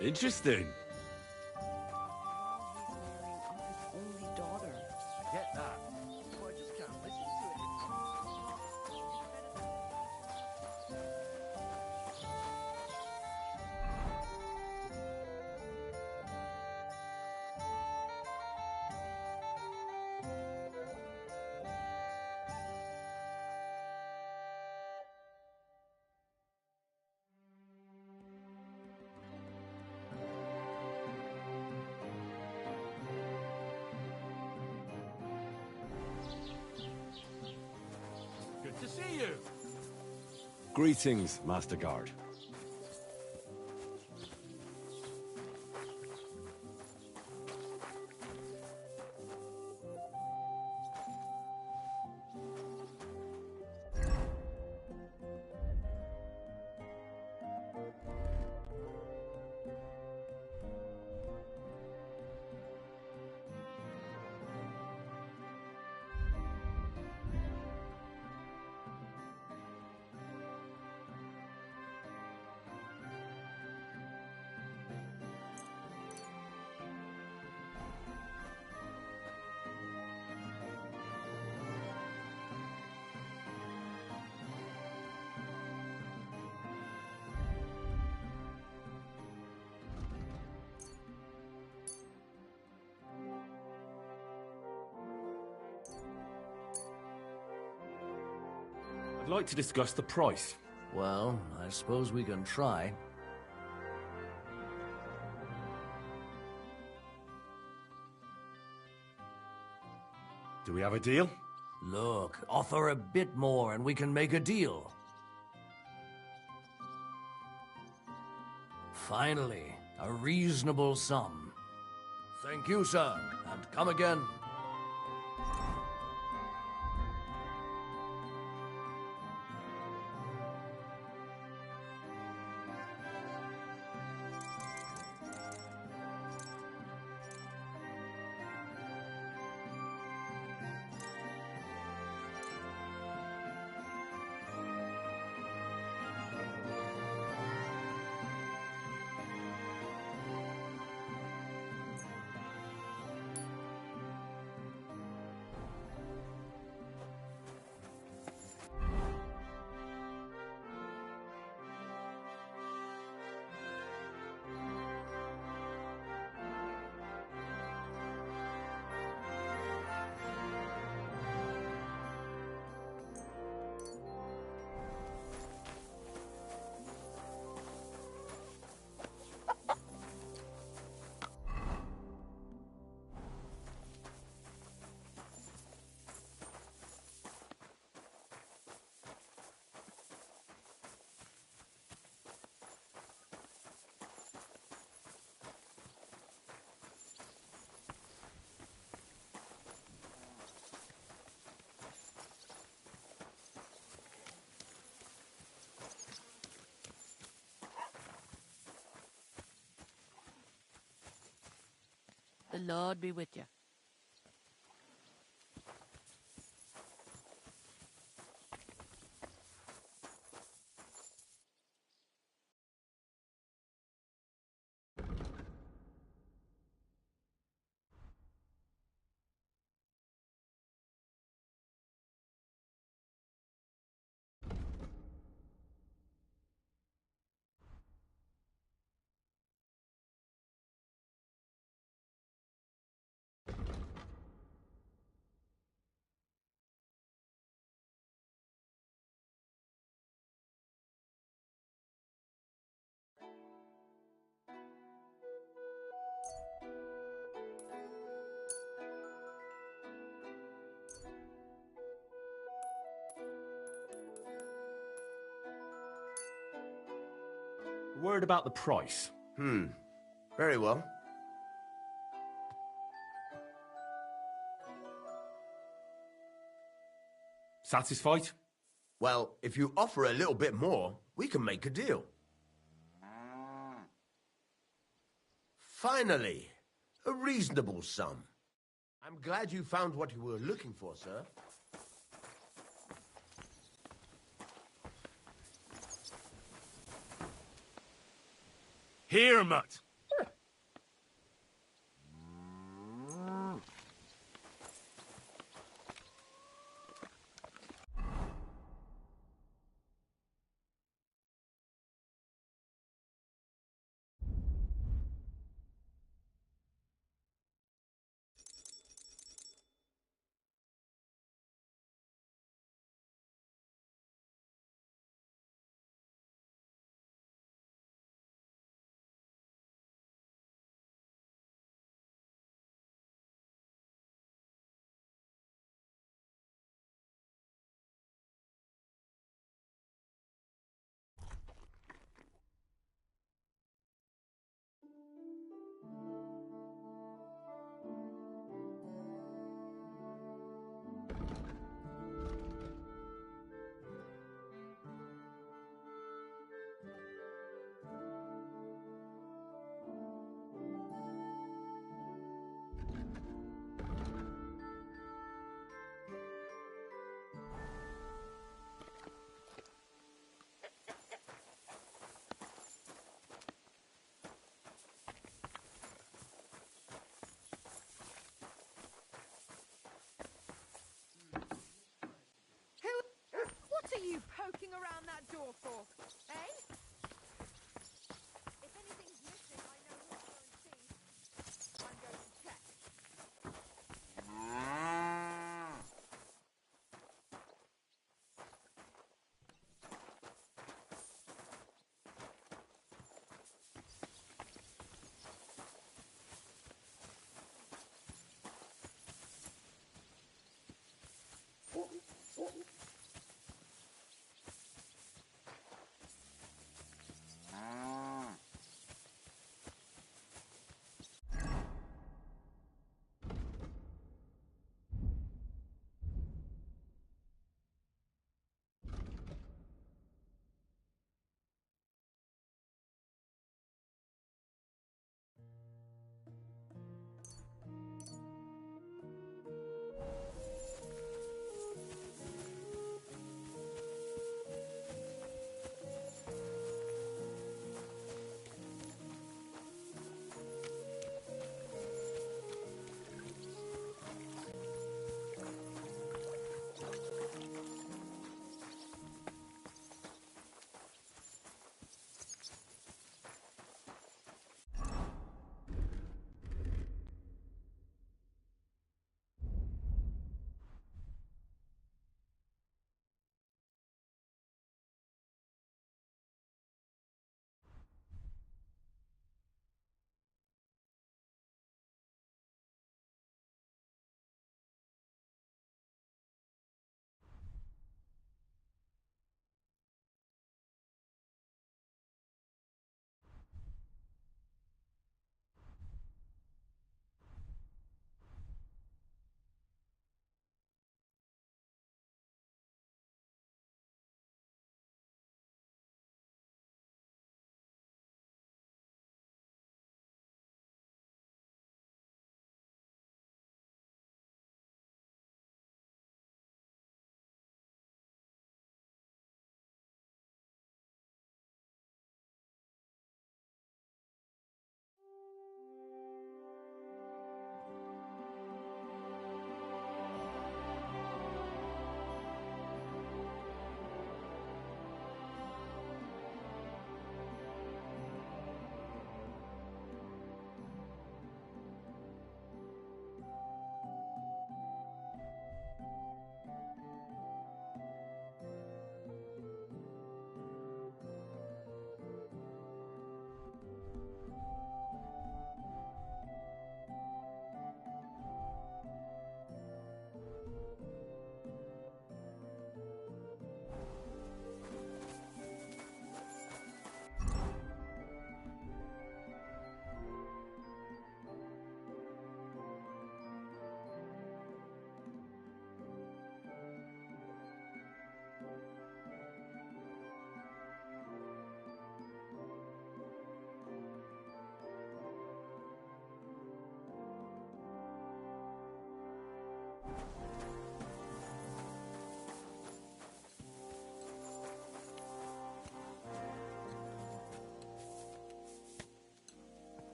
Interesting. Only daughter. Get that. Well, I just can't listen to it Good to see you. Greetings, Master Guard. I'd like to discuss the price. Well, I suppose we can try. Do we have a deal? Look, offer a bit more and we can make a deal. Finally, a reasonable sum. Thank you, sir, and come again. The Lord be with you. Word about the price. Very well. Satisfied? Well, if you offer a little bit more, we can make a deal. Finally, a reasonable sum. I'm glad you found what you were looking for, sir. Here, Mutt.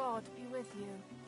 God be with you.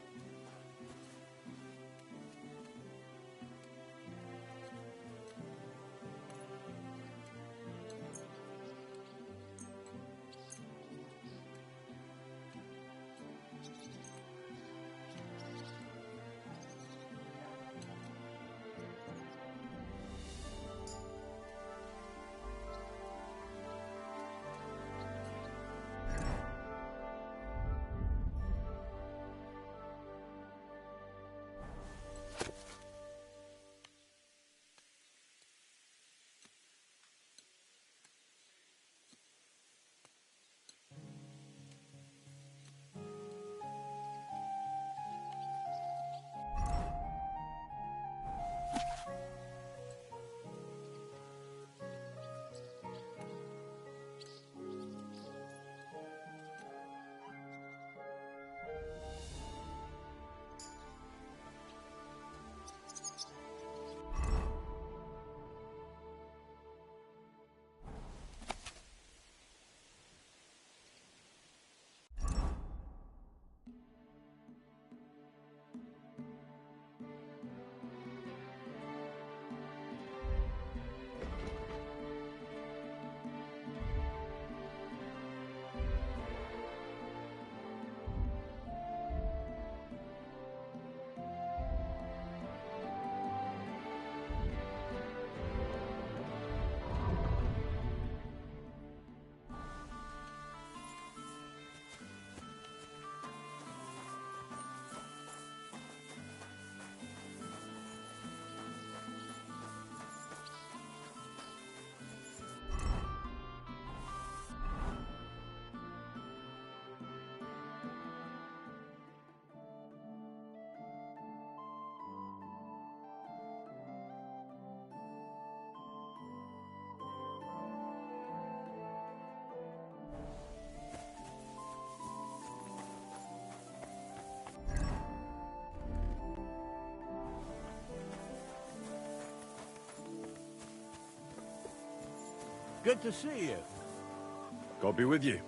Good to see you. God be with you.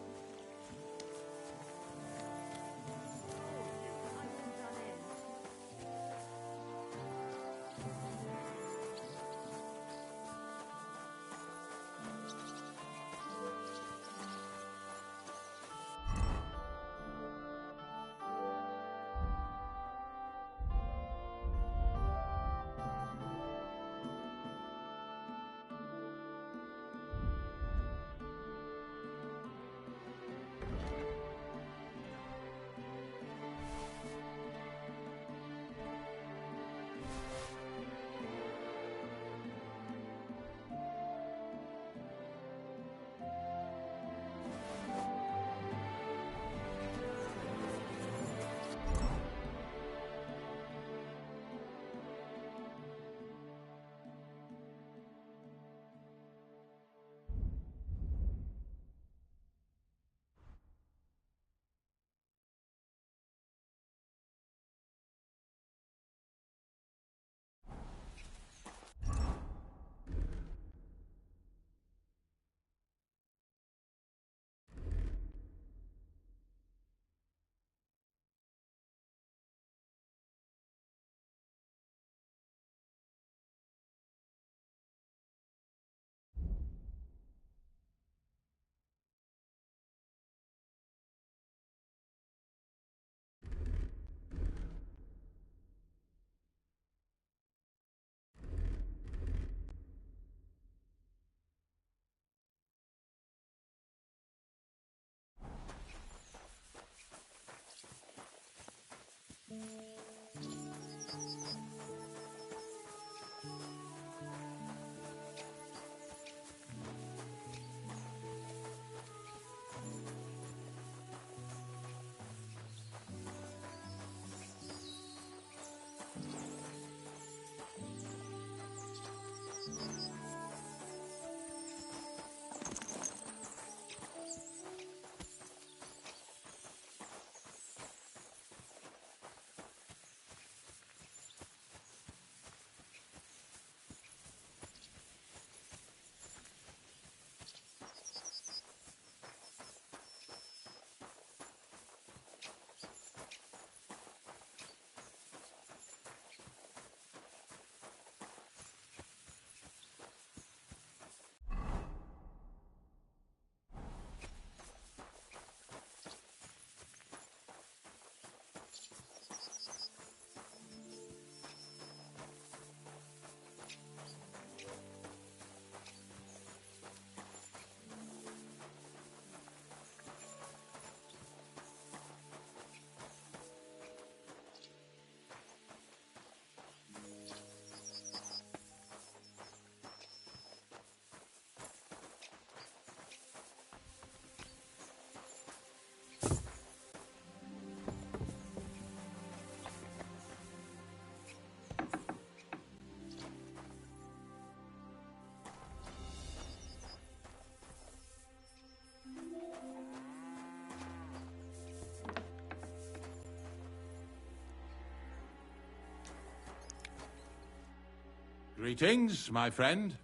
Greetings, my friend.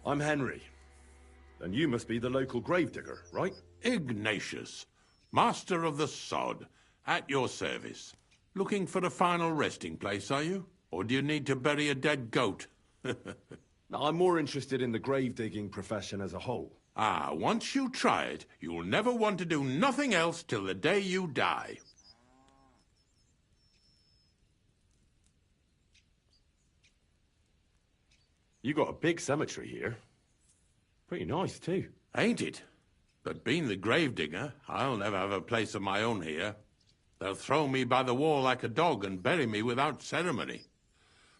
I'm Henry. And you must be the local gravedigger, right? Ignatius, master of the sod, at your service. Looking for a final resting place, are you? Or do you need to bury a dead goat? Now, I'm more interested in the grave-digging profession as a whole. Ah, once you try it, you'll never want to do nothing else till the day you die. You got a big cemetery here. Pretty nice, too. Ain't it? But being the gravedigger, I'll never have a place of my own here. They'll throw me by the wall like a dog and bury me without ceremony.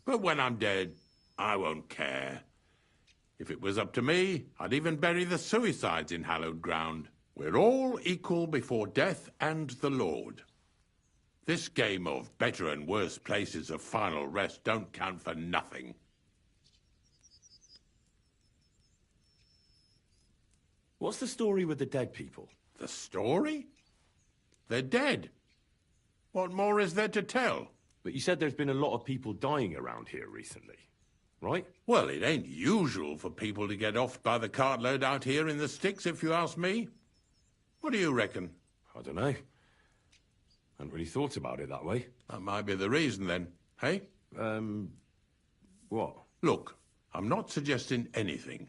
But when I'm dead, I won't care. If it was up to me, I'd even bury the suicides in hallowed ground. We're all equal before death and the Lord. This game of better and worse places of final rest don't count for nothing. What's the story with the dead people? The story? They're dead. What more is there to tell? But you said there's been a lot of people dying around here recently, right? Well, it ain't usual for people to get offed by the cartload out here in the sticks, if you ask me. What do you reckon? I don't know. Hadn't really thought about it that way. That might be the reason, then. Hey? What? Look, I'm not suggesting anything.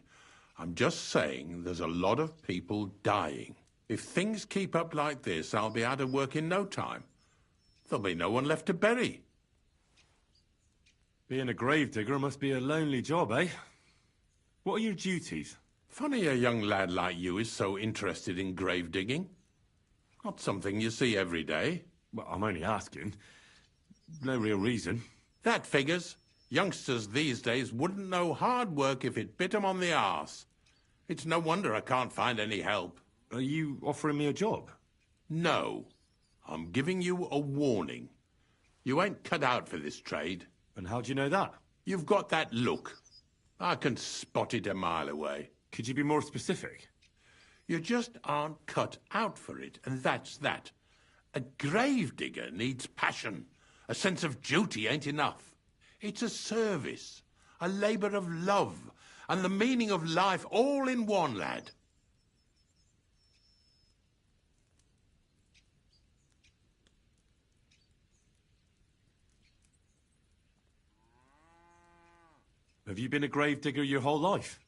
I'm just saying there's a lot of people dying. If things keep up like this, I'll be out of work in no time. There'll be no one left to bury. Being a gravedigger must be a lonely job, eh? What are your duties? Funny a young lad like you is so interested in grave digging. Not something you see every day. Well, I'm only asking. No real reason. That figures. Youngsters these days wouldn't know hard work if it bit 'em on the arse. It's no wonder I can't find any help. Are you offering me a job? No. I'm giving you a warning. You ain't cut out for this trade. And how do you know that? You've got that look. I can spot it a mile away. Could you be more specific? You just aren't cut out for it, and that's that. A gravedigger needs passion. A sense of duty ain't enough. It's a service, a labour of love, and the meaning of life all in one, lad. Have you been a gravedigger your whole life?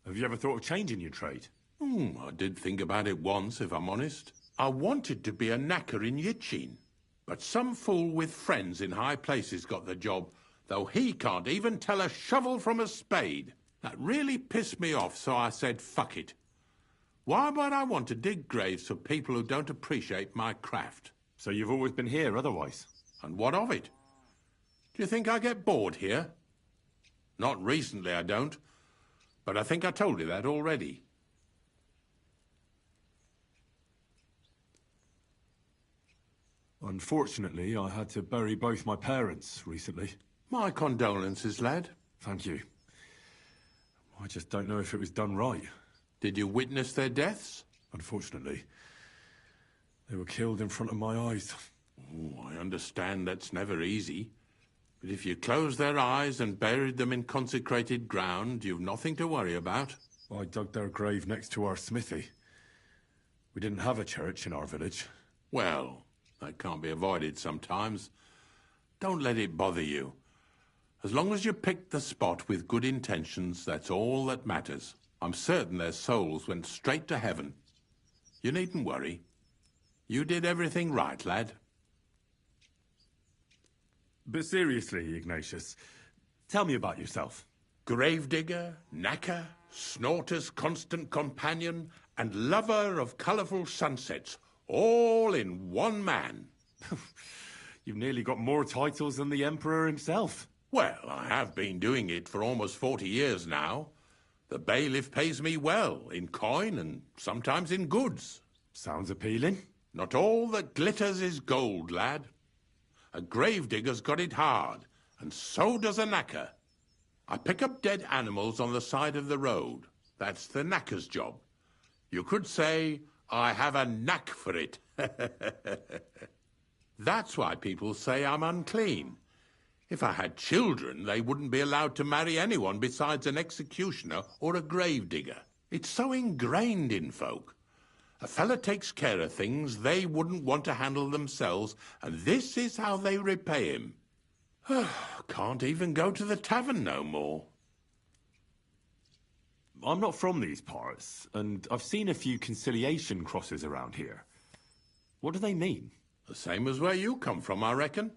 Have you ever thought of changing your trade? I did think about it once, if I'm honest. I wanted to be a knacker in Yitchin, but some fool with friends in high places got the job, though he can't even tell a shovel from a spade. That really pissed me off, so I said, fuck it. Why would I want to dig graves for people who don't appreciate my craft? So you've always been here otherwise? And what of it? Do you think I get bored here? Not recently, I don't. But I think I told you that already. Unfortunately, I had to bury both my parents recently. My condolences, lad. Thank you. I just don't know if it was done right. Did you witness their deaths? Unfortunately. They were killed in front of my eyes. Oh, I understand that's never easy. But if you closed their eyes and buried them in consecrated ground, you've nothing to worry about. I dug their grave next to our smithy. We didn't have a church in our village. Well, that can't be avoided sometimes. Don't let it bother you. As long as you picked the spot with good intentions, that's all that matters. I'm certain their souls went straight to heaven. You needn't worry. You did everything right, lad. But seriously, Ignatius, tell me about yourself. Gravedigger, knacker, snorter's constant companion, and lover of colourful sunsets, all in one man. You've nearly got more titles than the Emperor himself. Well, I have been doing it for almost 40 years now. The bailiff pays me well, in coin and sometimes in goods. Sounds appealing. Not all that glitters is gold, lad. A gravedigger's got it hard, and so does a knacker. I pick up dead animals on the side of the road. That's the knacker's job. You could say, I have a knack for it. That's why people say I'm unclean. If I had children, they wouldn't be allowed to marry anyone besides an executioner or a gravedigger. It's so ingrained in folk. A fella takes care of things they wouldn't want to handle themselves, and this is how they repay him. Can't even go to the tavern no more. I'm not from these parts, and I've seen a few conciliation crosses around here. What do they mean? The same as where you come from, I reckon.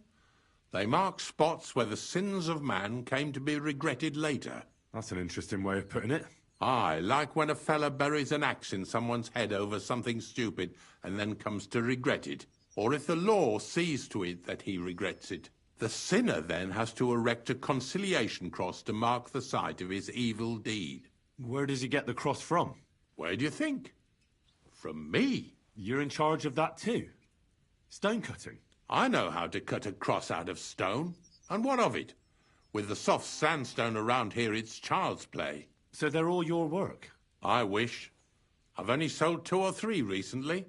They mark spots where the sins of man came to be regretted later. That's an interesting way of putting it. Aye, like when a fella buries an axe in someone's head over something stupid and then comes to regret it. Or if the law sees to it that he regrets it. The sinner then has to erect a conciliation cross to mark the site of his evil deed. Where does he get the cross from? Where do you think? From me. You're in charge of that too? Stone cutting? I know how to cut a cross out of stone. And what of it? With the soft sandstone around here, it's child's play. So they're all your work? I wish. I've only sold 2 or 3 recently.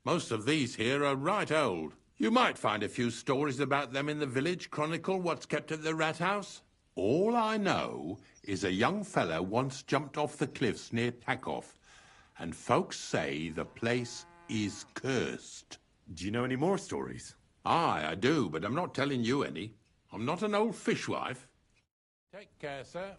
Most of these here are right old. You might find a few stories about them in the village chronicle what's kept at the rat house. All I know is a young fella once jumped off the cliffs near Takoff, and folks say the place is cursed. Do you know any more stories? Aye, I do, but I'm not telling you any. I'm not an old fishwife. Take care, sir.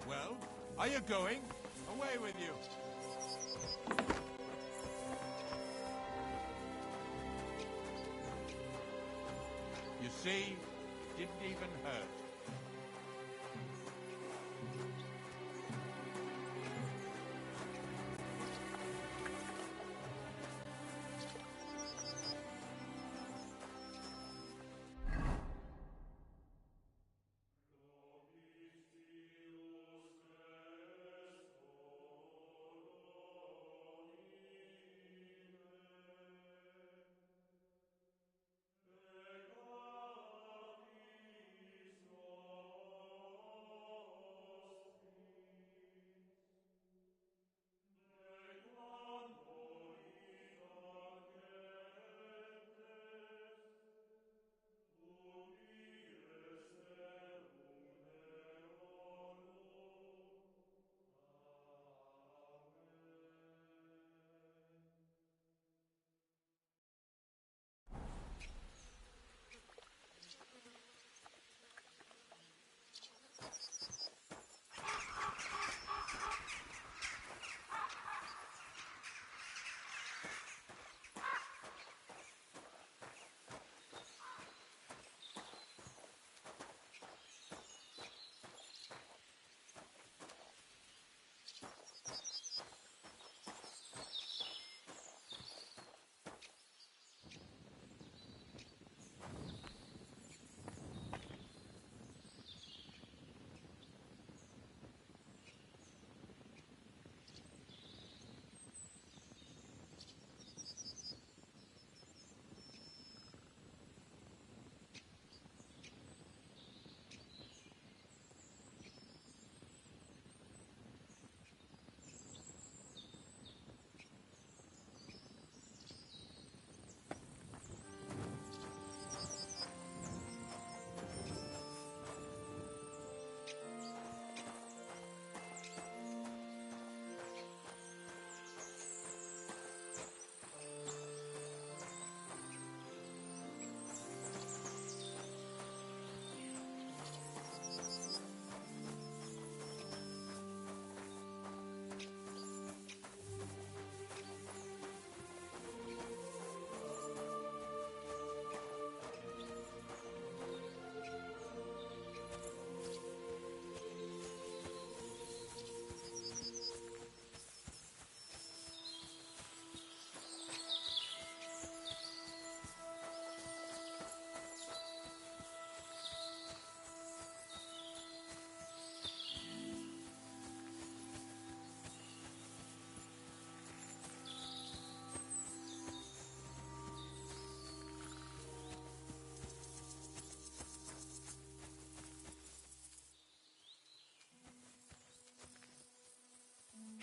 Well, are you going? Away with you. You see, didn't even hurt.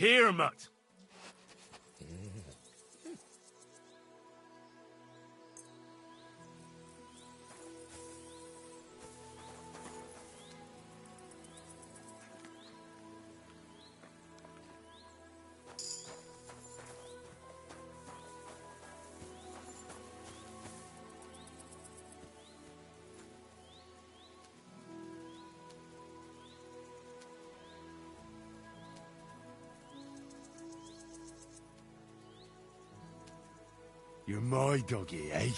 Here, mutt. You're my doggy, eh?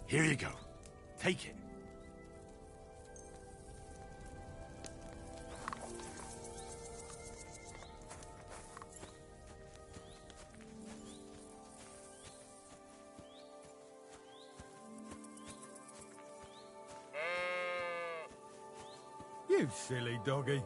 Here you go. Take it. You silly doggy.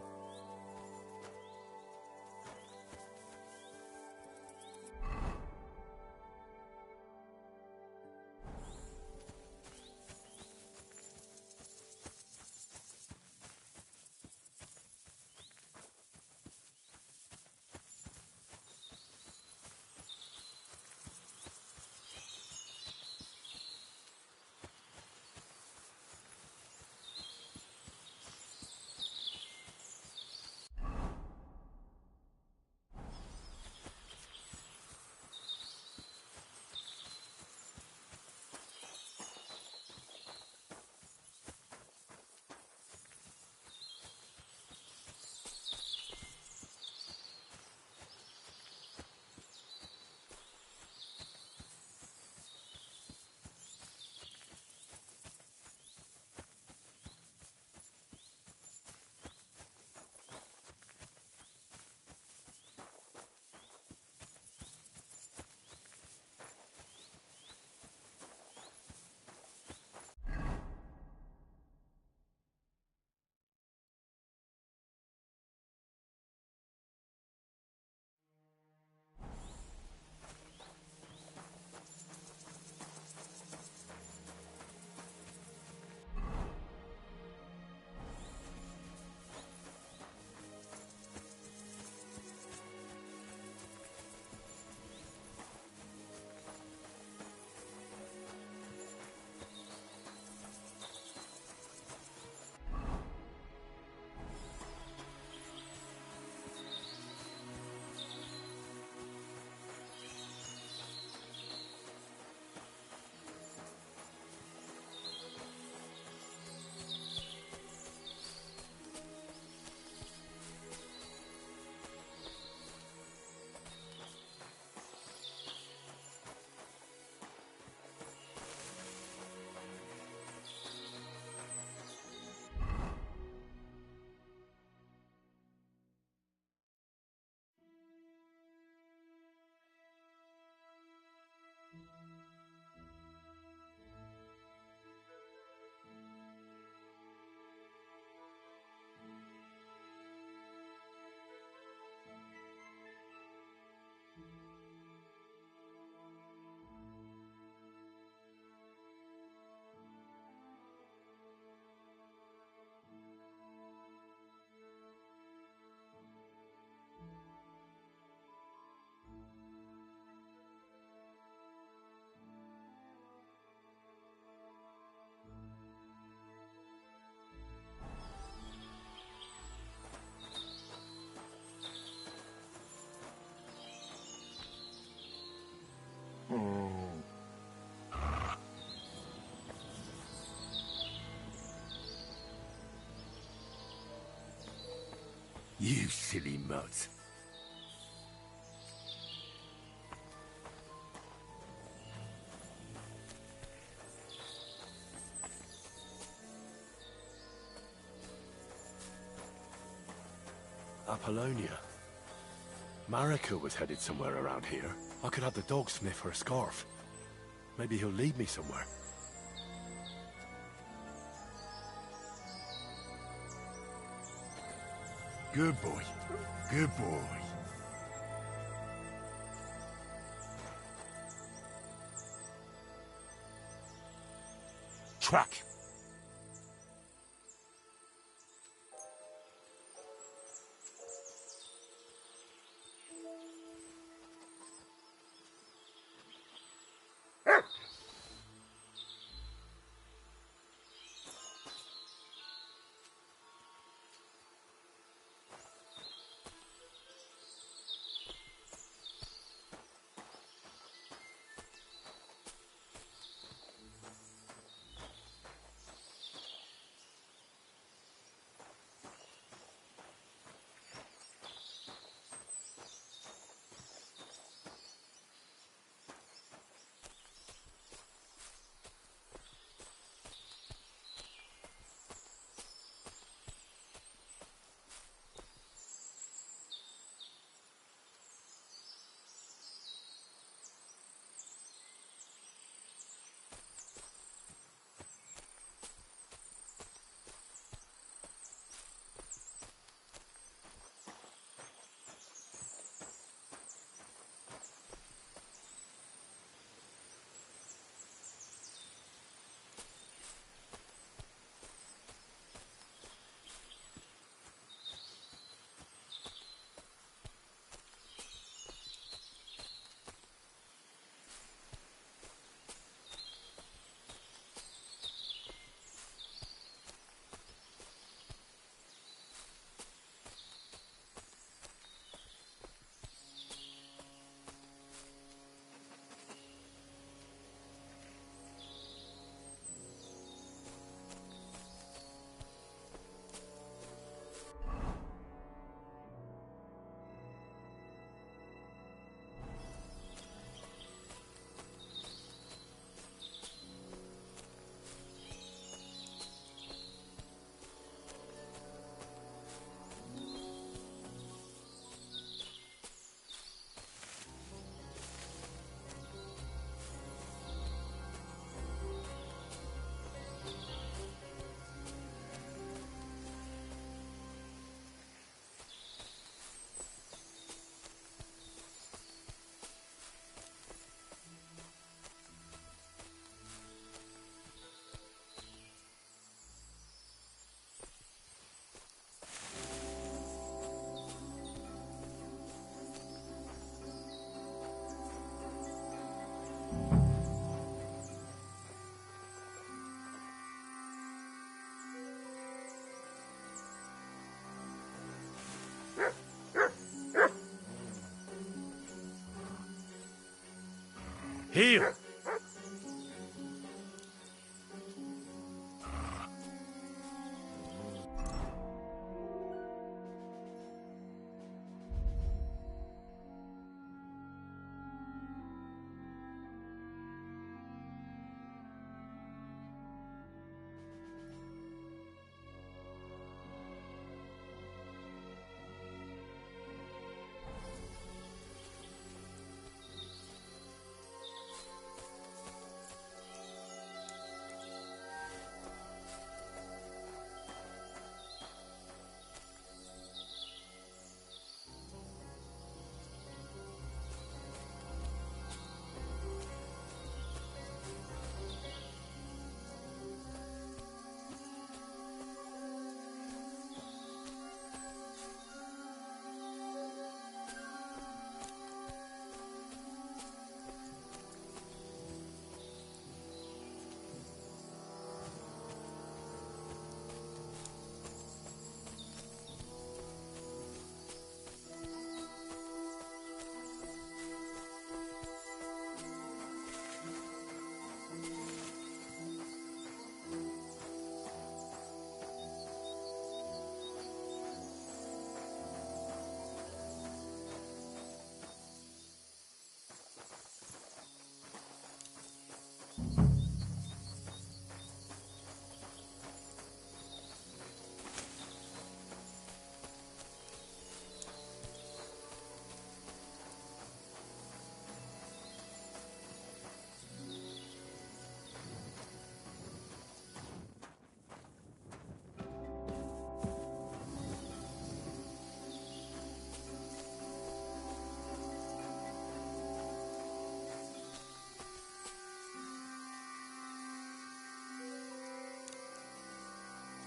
You silly mutt. Apollonia. Marika was headed somewhere around here. I could have the dog sniff her scarf. Maybe he'll lead me somewhere. Good boy. Good boy. Track. Here!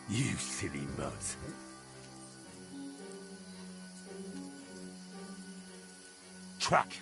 You silly mutt. Track.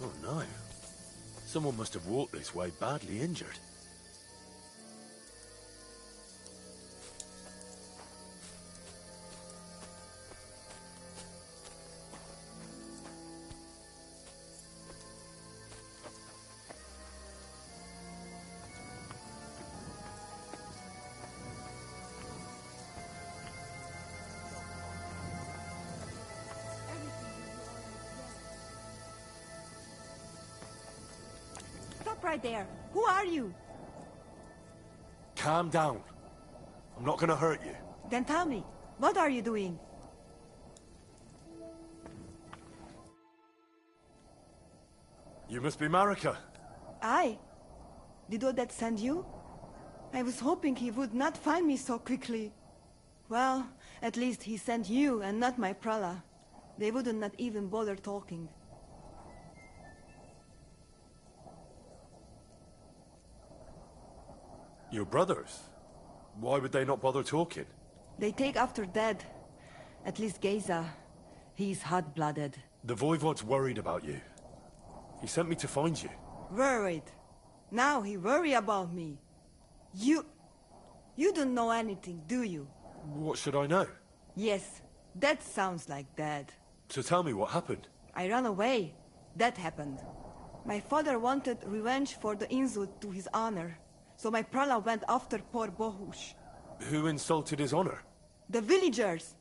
Oh no. Someone must have walked this way badly injured. Stop right there. Who are you? Calm down. I'm not gonna hurt you. Then tell me. What are you doing? You must be Marika. I? Did Odette send you? I was hoping he would not find me so quickly. Well, at least he sent you and not my prala. They wouldn't not even bother talking. Your brothers? Why would they not bother talking? They take after dead. At least Geza. He's hot-blooded. The Voivod's worried about you. He sent me to find you. Worried. Now he worry about me. You don't know anything, do you? What should I know? Yes, that sounds like Dad. So tell me what happened. I ran away. That happened. My father wanted revenge for the insult to his honor. So my prala went after poor Bohush. Who insulted his honor? The villagers!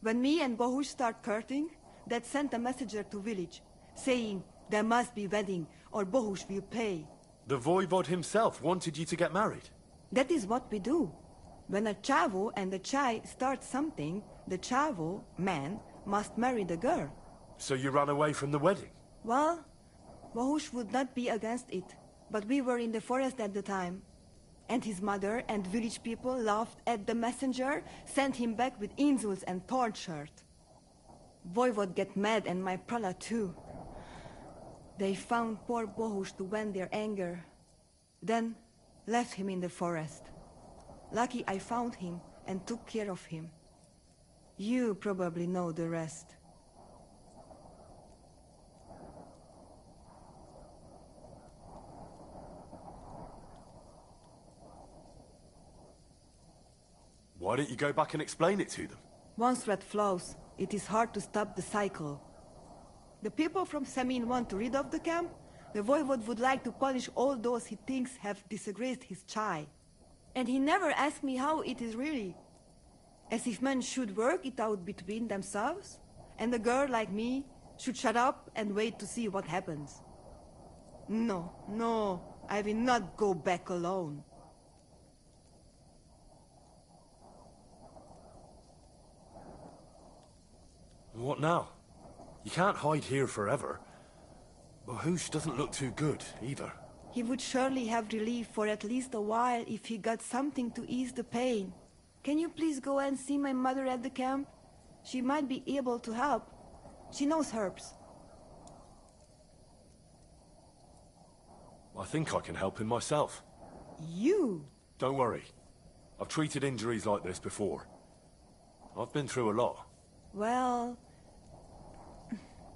When me and Bohush start courting, Dad sent a messenger to village, saying there must be wedding or Bohush will pay. The Voivod himself wanted you to get married. That is what we do. When a chavo and a chai start something, the chavo, man, must marry the girl. So you ran away from the wedding? Well, Bohush would not be against it, but we were in the forest at the time. And his mother and village people laughed at the messenger, sent him back with insults and torture. Voivod get mad and my prala too. They found poor Bohush to vent their anger. Then left him in the forest. Lucky I found him and took care of him. You probably know the rest. Why don't you go back and explain it to them? Once red flows, it is hard to stop the cycle. The people from Samin want to rid of the camp. The Voivod would like to punish all those he thinks have disgraced his chai. And he never asked me how it is really. As if men should work it out between themselves, and a girl like me should shut up and wait to see what happens. No, I will not go back alone. What now? You can't hide here forever. Bohush doesn't look too good, either. He would surely have relief for at least a while if he got something to ease the pain. Can you please go and see my mother at the camp? She might be able to help. She knows herbs. I think I can help him myself. You? Don't worry. I've treated injuries like this before. I've been through a lot. Well...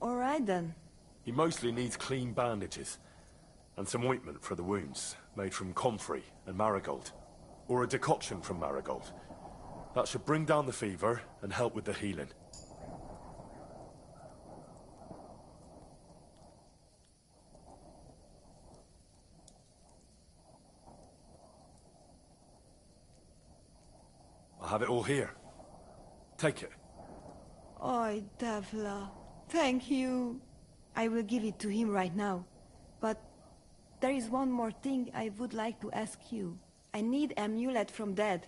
all right then. He mostly needs clean bandages. And some ointment for the wounds, made from comfrey and marigold. Or a decoction from marigold. That should bring down the fever and help with the healing. I have it all here. Take it. Oi, Devla. Thank you. I will give it to him right now. But there is one more thing I would like to ask you. I need amulet from Dad.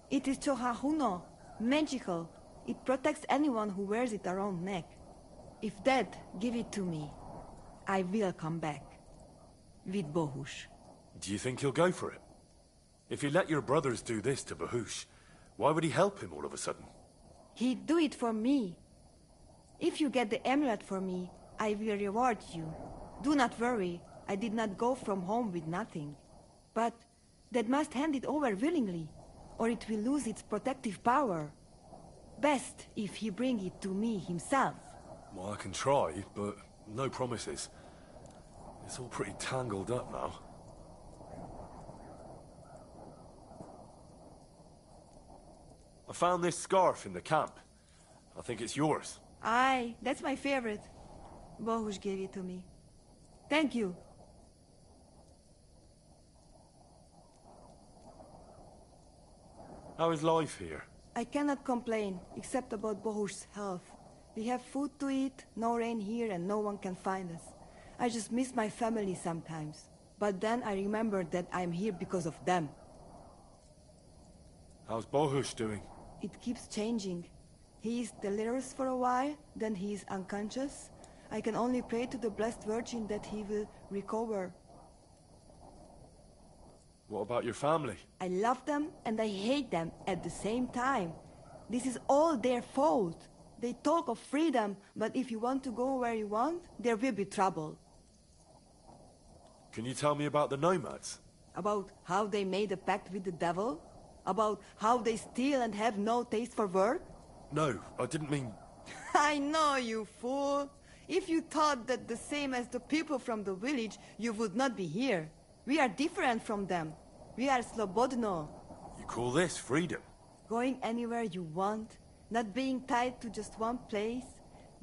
It is Chohahuno, magical. It protects anyone who wears it around neck. If Dad give it to me, I will come back. With Bohush. Do you think he'll go for it? If he let your brothers do this to Bohush, why would he help him all of a sudden? He'd do it for me. If you get the amulet for me, I will reward you. Do not worry, I did not go from home with nothing. But Dad must hand it over willingly, or it will lose its protective power. Best if he bring it to me himself. Well, I can try, but no promises. It's all pretty tangled up now. I found this scarf in the camp. I think it's yours. Aye, that's my favorite. Bohush gave it to me. Thank you. How is life here? I cannot complain, except about Bohush's health. We have food to eat, no rain here, and no one can find us. I just miss my family sometimes. But then I remember that I'm here because of them. How's Bohush doing? it keeps changing. He is delirious for a while, then he is unconscious. I can only pray to the Blessed Virgin that he will recover. What about your family? I love them and I hate them at the same time. This is all their fault. They talk of freedom, but if you want to go where you want, there will be trouble. Can you tell me about the nomads? About how they made a pact with the devil? About how they steal and have no taste for work? No, I didn't mean... I know, you fool! If you thought that the same as the people from the village, you would not be here. We are different from them. We are slobodno. You call this freedom? Going anywhere you want, not being tied to just one place,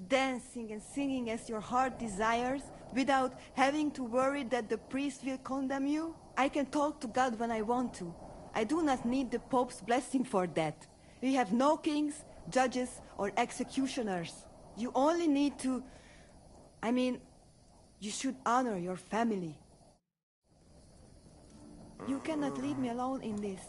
dancing and singing as your heart desires, without having to worry that the priest will condemn you. I can talk to God when I want to. I do not need the Pope's blessing for that. We have no kings, judges, or executioners. You only need to... you should honor your family. You cannot leave me alone in this.